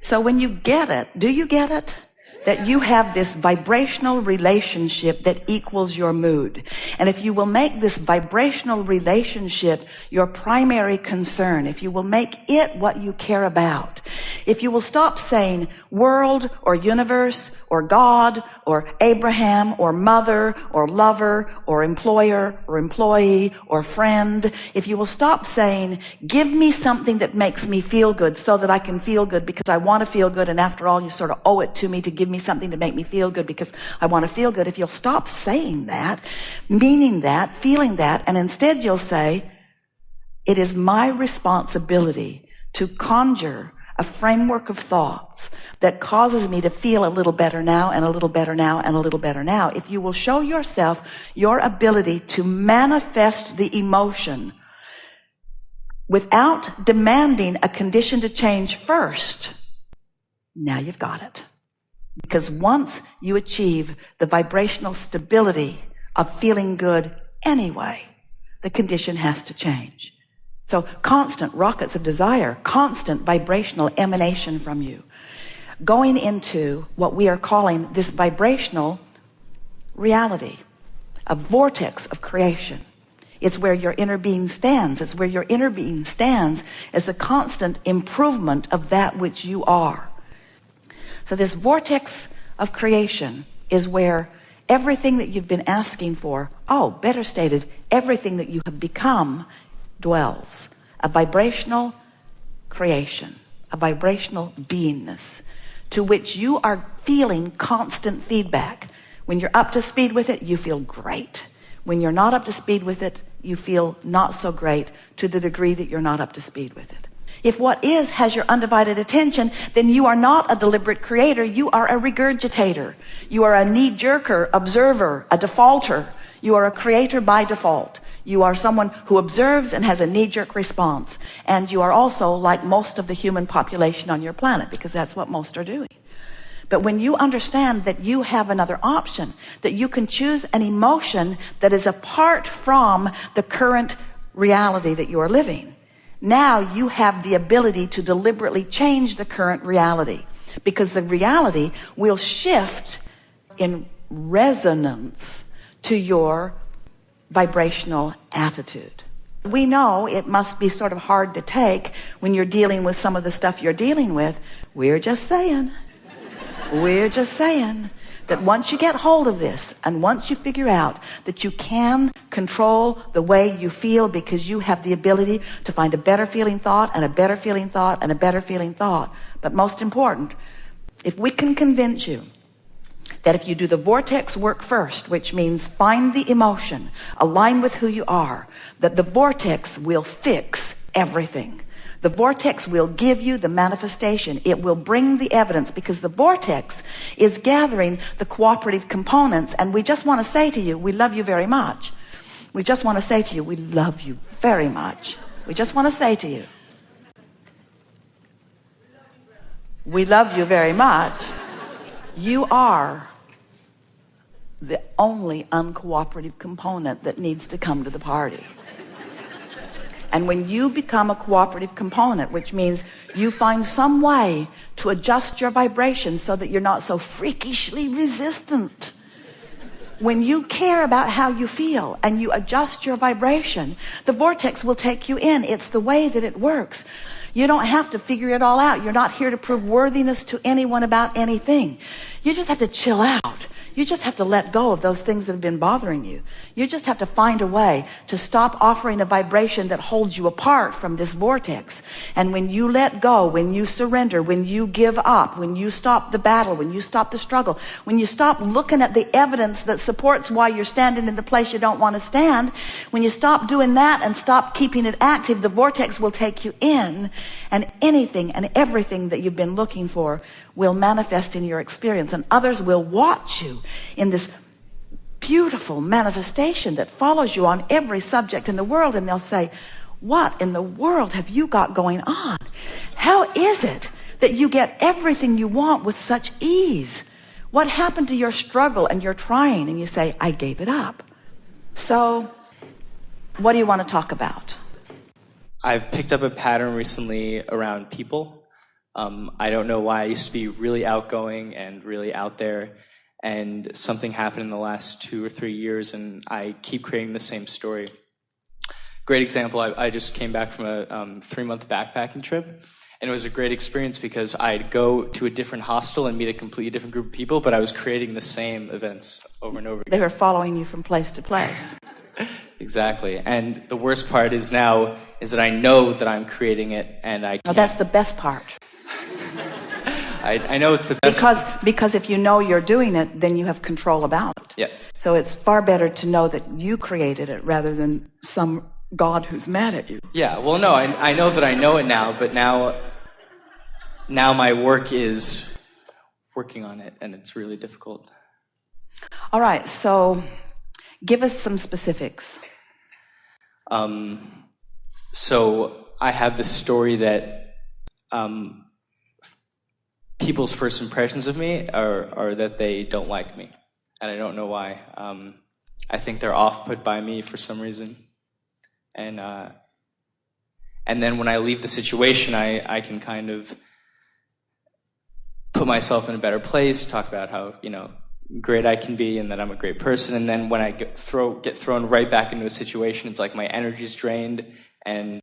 So when you get it, do you get it? That you have this vibrational relationship that equals your mood. And if you will make this vibrational relationship your primary concern, if you will make it what you care about, if you will stop saying world or universe or God or Abraham or mother or lover or employer or employee or friend, if you will stop saying, give me something that makes me feel good so that I can feel good because I want to feel good, and after all, you sort of owe it to me to give me something to make me feel good because I want to feel good. If you'll stop saying that, meaning that, feeling that, and instead you'll say, it is my responsibility to conjure a framework of thoughts that causes me to feel a little better now and a little better now and a little better now. If you will show yourself your ability to manifest the emotion without demanding a condition to change first, now you've got it. Because once you achieve the vibrational stability of feeling good anyway, the condition has to change. So constant rockets of desire, constant vibrational emanation from you, going into what we are calling this vibrational reality, a vortex of creation. It's where your inner being stands. It's where your inner being stands as a constant improvement of that which you are. So this vortex of creation is where everything that you've been asking for, better stated, everything that you have become dwells. A vibrational creation, a vibrational beingness to which you are feeling constant feedback. When you're up to speed with it, you feel great. When you're not up to speed with it, you feel not so great to the degree that you're not up to speed with it. If what is has your undivided attention, then you are not a deliberate creator. You are a regurgitator. You are a knee-jerker, observer, a defaulter. You are a creator by default. You are someone who observes and has a knee-jerk response. And you are also like most of the human population on your planet, because that's what most are doing. But when you understand that you have another option, that you can choose an emotion that is apart from the current reality that you are living, now you have the ability to deliberately change the current reality, because the reality will shift in resonance to your vibrational attitude. We know it must be sort of hard to take when you're dealing with some of the stuff you're dealing with. We're just saying that once you get hold of this, and once you figure out that you can control the way you feel, because you have the ability to find a better feeling thought and a better feeling thought and a better feeling thought. But most important, if we can convince you that if you do the vortex work first, which means find the emotion, align with who you are, that the vortex will fix everything. The vortex will give you the manifestation. It will bring the evidence, because the vortex is gathering the cooperative components. And we just want to say to you, we love you very much. We just want to say to you, we love you very much. We just want to say to you, we love you very much. You are the only uncooperative component that needs to come to the party. And when you become a cooperative component, which means you find some way to adjust your vibration so that you're not so freakishly resistant. When you care about how you feel and you adjust your vibration, the vortex will take you in. It's the way that it works. You don't have to figure it all out. You're not here to prove worthiness to anyone about anything. You just have to chill out. You just have to let go of those things that have been bothering you. You just have to find a way to stop offering a vibration that holds you apart from this vortex. And when you let go, when you surrender, when you give up, when you stop the battle, when you stop the struggle, when you stop looking at the evidence that supports why you're standing in the place you don't want to stand, when you stop doing that and stop keeping it active, the vortex will take you in, and anything and everything that you've been looking for will manifest in your experience, and others will watch you in this beautiful manifestation that follows you on every subject in the world, and they'll say, what in the world have you got going on? How is it that you get everything you want with such ease? What happened to your struggle and your trying? And you say, I gave it up. So what do you want to talk about? I've picked up a pattern recently around people. I don't know why. I used to be really outgoing and really out there, and something happened in the last 2 or 3 years, and I keep creating the same story. Great example, I just came back from a 3-month backpacking trip, and it was a great experience because I'd go to a different hostel and meet a completely different group of people, but I was creating the same events over and over again. They were following you from place to place. Exactly. And the worst part is now is that I know that I'm creating it, and I can't. Oh, that's the best part. I know it's the best. Because if you know you're doing it, then you have control about it. Yes. So it's far better to know that you created it rather than some God who's mad at you. Yeah, well, no, I know that I know it now, but now my work is working on it, and it's really difficult. All right, so give us some specifics. So I have this story that people's first impressions of me are that they don't like me, and I don't know why. I think they're off-put by me for some reason. And then when I leave the situation, I can kind of put myself in a better place, talk about how, great I can be and that I'm a great person. And then when I get thrown right back into a situation, it's like my energy's drained. And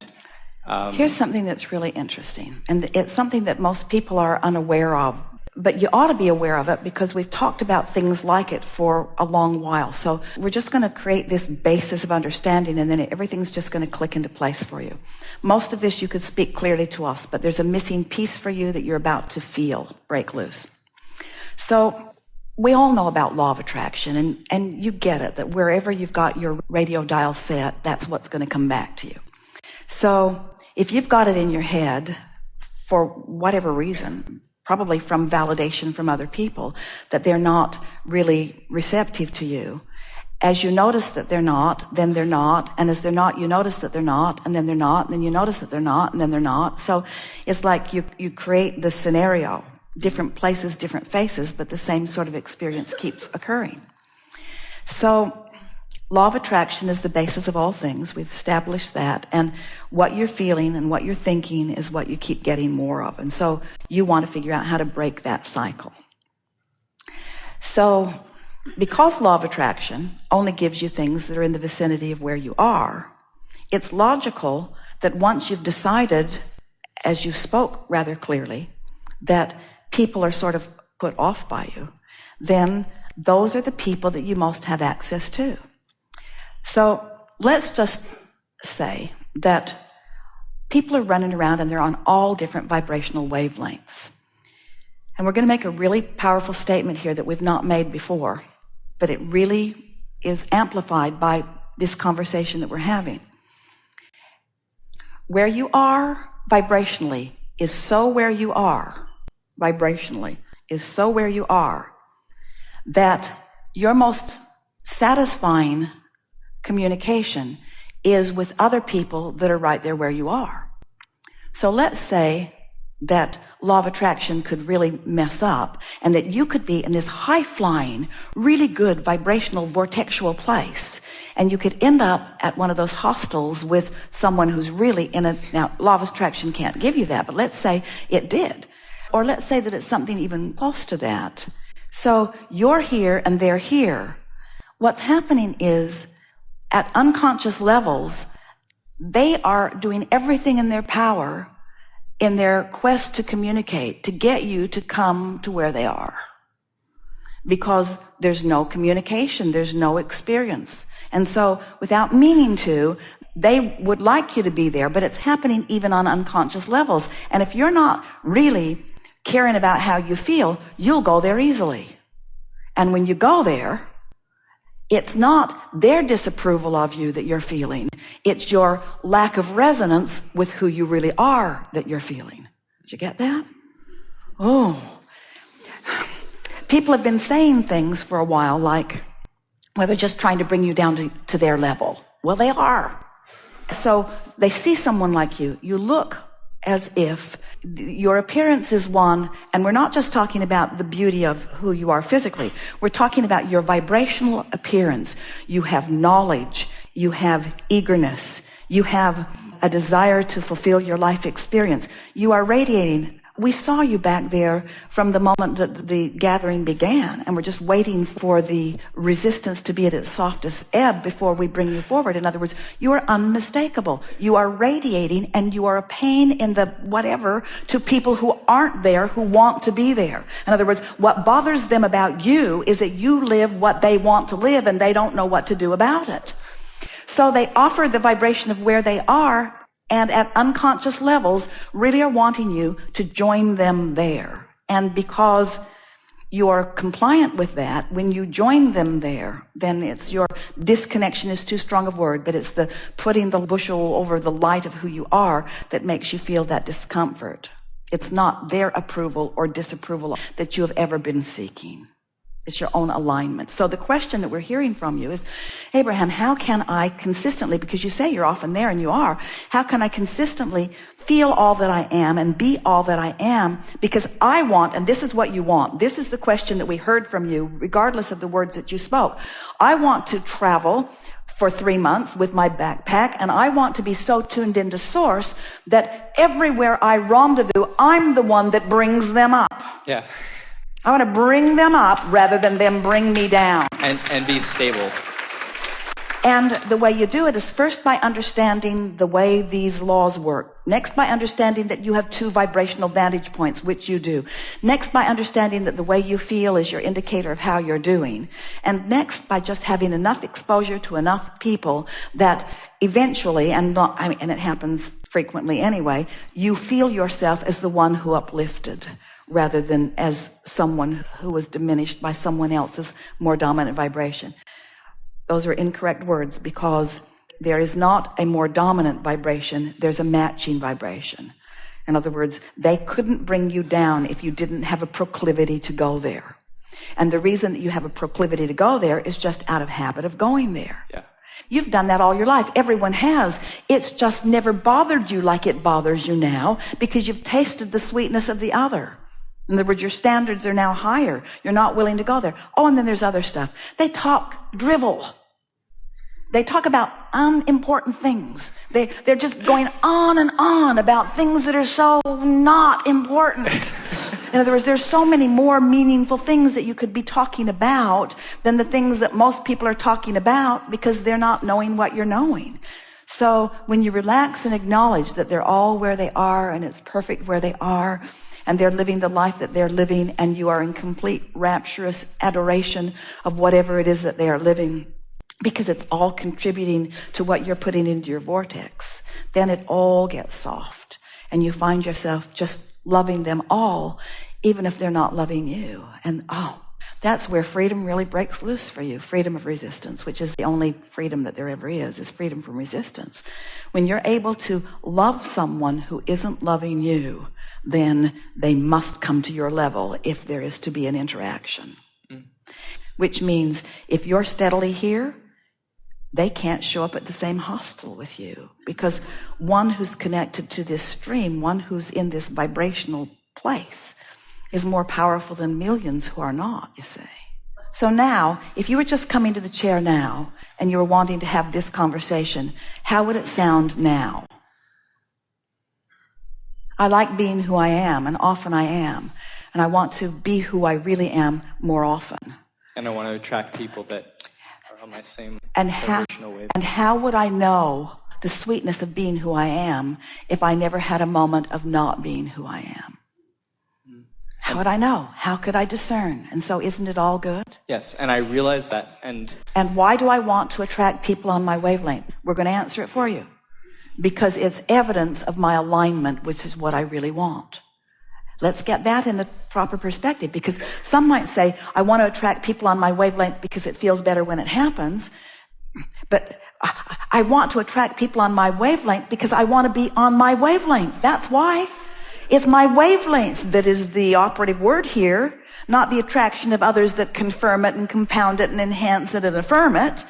here's something that's really interesting, and it's something that most people are unaware of, but you ought to be aware of it because we've talked about things like it for a long while. So we're just going to create this basis of understanding, and then everything's just going to click into place for you. Most of this you could speak clearly to us, but there's a missing piece for you that you're about to feel break loose. So we all know about law of attraction, and you get it, that wherever you've got your radio dial set, that's what's going to come back to you. So if you've got it in your head for whatever reason, probably from validation from other people, that they're not really receptive to you, as you notice that they're not, then they're not, and as they're not, you notice that they're not, and then they're not, and then you notice that they're not, and then they're not. So it's like you create the scenario, different places, different faces, but the same sort of experience keeps occurring. So law of attraction is the basis of all things. We've established that. And what you're feeling and what you're thinking is what you keep getting more of. And so you want to figure out how to break that cycle. So because law of attraction only gives you things that are in the vicinity of where you are, it's logical that once you've decided, as you spoke rather clearly, that people are sort of put off by you, then those are the people that you most have access to. So let's just say that people are running around and they're on all different vibrational wavelengths. And we're going to make a really powerful statement here that we've not made before, but it really is amplified by this conversation that we're having. Where you are vibrationally is so where you are, vibrationally is so where you are, that your most satisfying communication is with other people that are right there where you are. So let's say that law of attraction could really mess up and that you could be in this high-flying, really good vibrational vortexual place, and you could end up at one of those hostels with someone who's really in a... Now, law of attraction can't give you that, but let's say it did. Or let's say that it's something even close to that. So you're here and they're here. What's happening is, at unconscious levels, they are doing everything in their power in their quest to communicate, to get you to come to where they are. Because there's no communication, there's no experience. And so, without meaning to, they would like you to be there, but it's happening even on unconscious levels. And if you're not really caring about how you feel, you'll go there easily. And when you go there, it's not their disapproval of you that you're feeling. It's your lack of resonance with who you really are that you're feeling. Did you get that? Oh. People have been saying things for a while like, well, they're just trying to bring you down to their level. Well, they are. So they see someone like you. You look as if your appearance is one, and we're not just talking about the beauty of who you are physically. We're talking about your vibrational appearance. You have knowledge. You have eagerness. You have a desire to fulfill your life experience. You are radiating We saw you back there from the moment that the gathering began, and we're just waiting for the resistance to be at its softest ebb before we bring you forward. In other words, you are unmistakable. You are radiating, and you are a pain in the whatever to people who aren't there, who want to be there. In other words, what bothers them about you is that you live what they want to live, and they don't know what to do about it. So they offer the vibration of where they are, and at unconscious levels really are wanting you to join them there. And because you are compliant with that, when you join them there, then it's your disconnection is too strong a word, but it's the putting the bushel over the light of who you are that makes you feel that discomfort. It's not their approval or disapproval that you have ever been seeking. It's your own alignment. So the question that we're hearing from you is, Abraham, how can I consistently, because you say you're often there and you are, how can I consistently feel all that I am and be all that I am? Because I want, and this is what you want. This is the question that we heard from you, regardless of the words that you spoke. I want to travel for 3 months with my backpack, and I want to be so tuned into source that everywhere I rendezvous, I'm the one that brings them up. Yeah. I want to bring them up rather than them bring me down. And be stable. And the way you do it is first by understanding the way these laws work. Next, by understanding that you have 2 vibrational vantage points, which you do. Next, by understanding that the way you feel is your indicator of how you're doing. And next, by just having enough exposure to enough people that eventually, and it happens frequently anyway, you feel yourself as the one who uplifted, rather than as someone who was diminished by someone else's more dominant vibration. Those are incorrect words, because there is not a more dominant vibration, there's a matching vibration. In other words, they couldn't bring you down if you didn't have a proclivity to go there. And the reason that you have a proclivity to go there is just out of habit of going there. Yeah. You've done that all your life. Everyone has. It's just never bothered you like it bothers you now, because you've tasted the sweetness of the other. In other words, your standards are now higher. You're not willing to go there. Oh, and then there's other stuff. They talk drivel. They talk about unimportant things. They're just going on and on about things that are so not important. In other words, there's so many more meaningful things that you could be talking about than the things that most people are talking about, because they're not knowing what you're knowing. So when you relax and acknowledge that they're all where they are and it's perfect where they are, and they're living the life that they're living, and you are in complete rapturous adoration of whatever it is that they are living, because it's all contributing to what you're putting into your vortex, then it all gets soft, and you find yourself just loving them all, even if they're not loving you. And that's where freedom really breaks loose for you. Freedom of resistance, which is the only freedom that there ever is freedom from resistance. When you're able to love someone who isn't loving you, then they must come to your level if there is to be an interaction. Which means if you're steadily here, they can't show up at the same hostel with you, because one who's connected to this stream, one who's in this vibrational place, is more powerful than millions who are not, you see. So now, if you were just coming to the chair now and you were wanting to have this conversation, how would it sound now? I like being who I am, and often I am. And I want to be who I really am more often. And I want to attract people that are on my same and vibrational wave. And how would I know the sweetness of being who I am if I never had a moment of not being who I am? How would I know? How could I discern? And so isn't it all good? Yes, and I realize that. And why do I want to attract people on my wavelength? We're going to answer it for you. Because it's evidence of my alignment, which is what I really want. Let's get that in the proper perspective, because some might say, I want to attract people on my wavelength because it feels better when it happens. But I want to attract people on my wavelength because I want to be on my wavelength. That's why. It's my wavelength that is the operative word here, not the attraction of others that confirm it and compound it and enhance it and affirm it.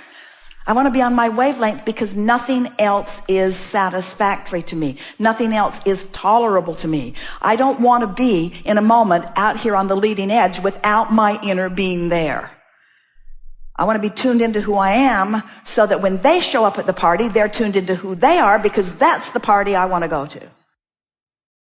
I want to be on my wavelength because nothing else is satisfactory to me. Nothing else is tolerable to me. I don't want to be in a moment out here on the leading edge without my inner being there. I want to be tuned into who I am so that when they show up at the party, they're tuned into who they are, because that's the party I want to go to.